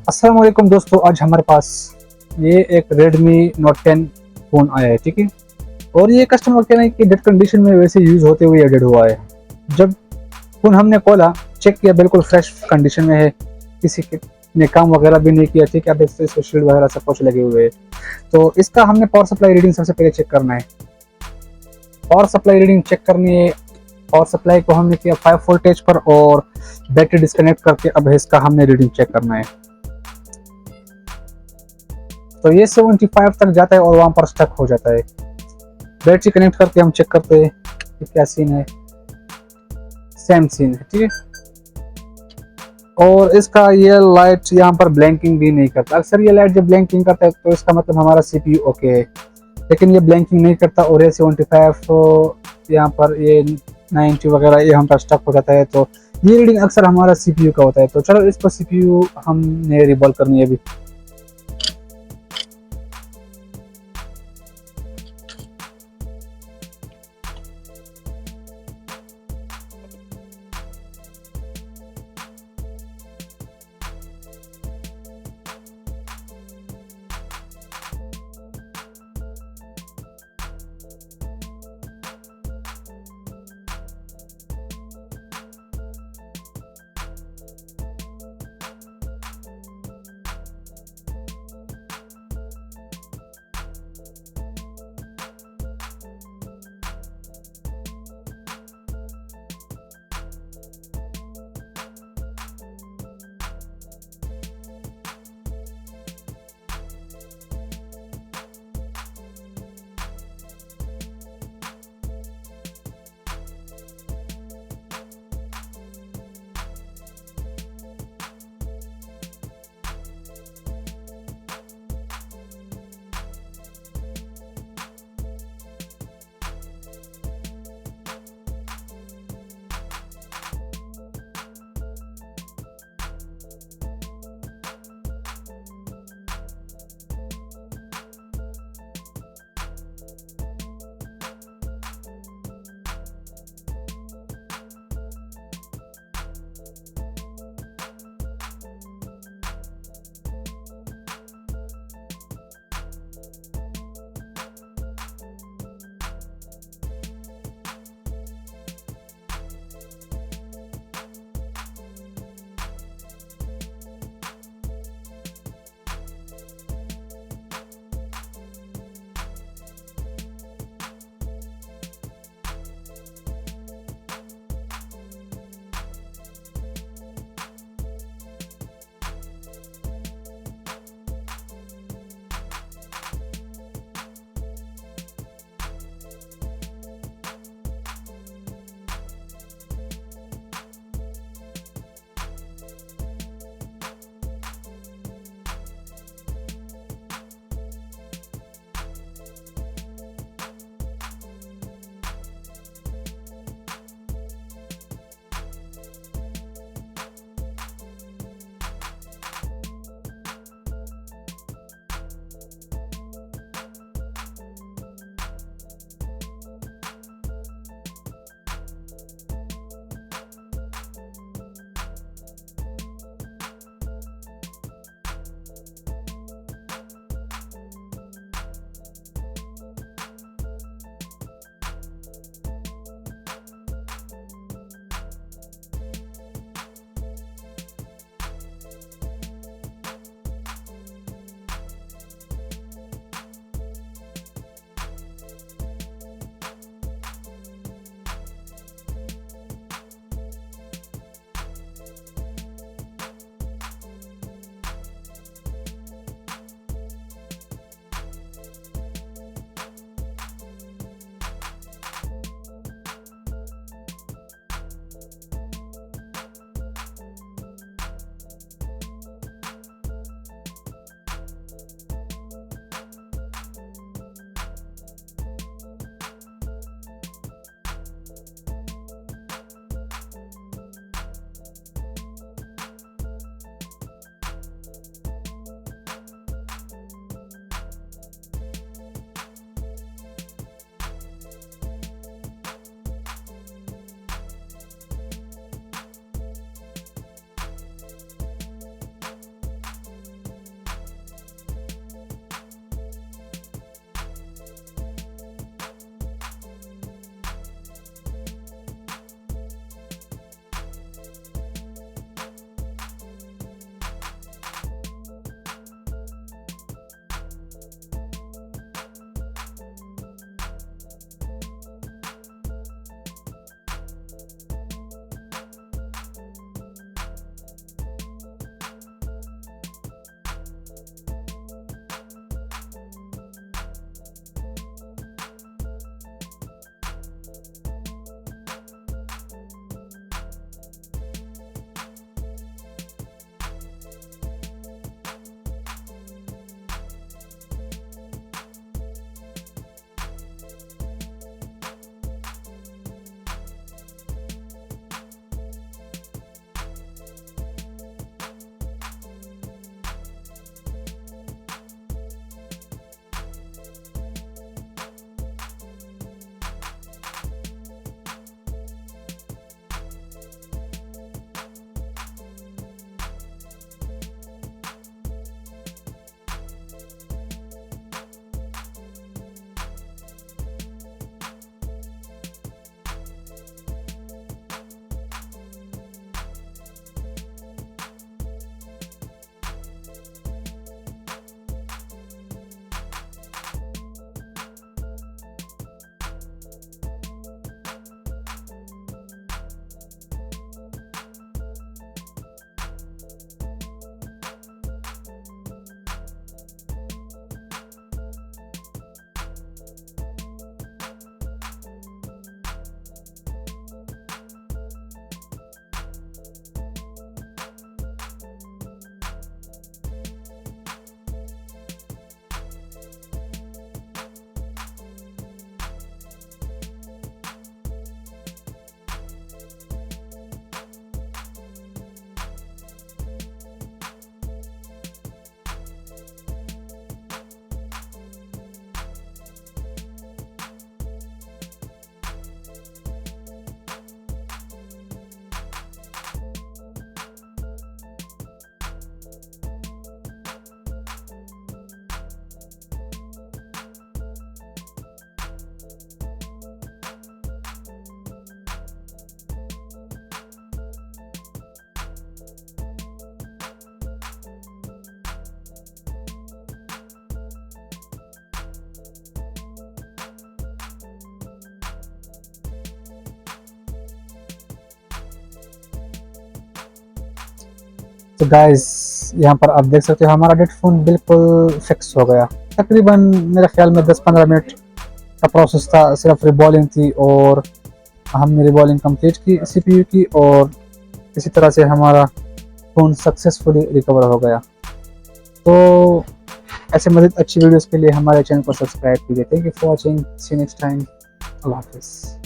अस्सलाम वालेकुम दोस्तों, आज हमारे पास ये एक Redmi Note 10 फ़ोन आया है, ठीक है। और ये कस्टमर कह रहे हैं कि डेड कंडीशन में वैसे यूज़ होते हुए एडेड हुआ है। जब फ़ोन हमने खोला, चेक किया, बिल्कुल फ्रेश कंडीशन में है, किसी के ने काम वगैरह भी नहीं किया, ठीक है। अब इसको शील्ड वगैरह सब कुछ लगे हुए हैं। तो इसका हमने पावर सप्लाई रीडिंग सबसे पहले चेक करना है। पावर सप्लाई रीडिंग चेक करनी है। पावर सप्लाई को हमने किया 5 वोल्टेज पर और बैटरी डिस्कनेक्ट करके अब इसका हमने रीडिंग चेक करना है। तो ये 75 तक जाता है और वहाँ पर स्टक हो जाता है। बैटरी कनेक्ट करके हम चेक करते हैं कि क्या सीन है। सेम सीन है, ठीक है। और इसका ये लाइट यहाँ पर ब्लैंकिंग भी नहीं करता। अक्सर ये लाइट जब ब्लैंकिंग करता है तो इसका मतलब हमारा सीपीयू ओके है, लेकिन ये ब्लैंकिंग नहीं करता। और ये 75 यहाँ पर ये 90 वगैरह ये हम पर स्टक हो जाता है। तो ये रीडिंग अक्सर हमारा सीपीयू का होता है। तो चलो इसको सीपीयू हमने रिबॉल करनी है अभी। तो गाइस यहाँ पर आप देख सकते हो हमारा डेट फ़ोन बिल्कुल फिक्स हो गया। तकरीबन मेरे ख्याल में 10-15 मिनट का प्रोसेस था, सिर्फ रिबॉलिंग थी और हमने रिबॉलिंग कंप्लीट की सीपीयू की, और इसी तरह से हमारा फ़ोन सक्सेसफुली रिकवर हो गया। तो ऐसे मज़ीद अच्छी वीडियोज़ के लिए हमारे चैनल को सब्सक्राइब कीजिए। Thank you for watching, see you next time, अल्लाह हाफ़िज़।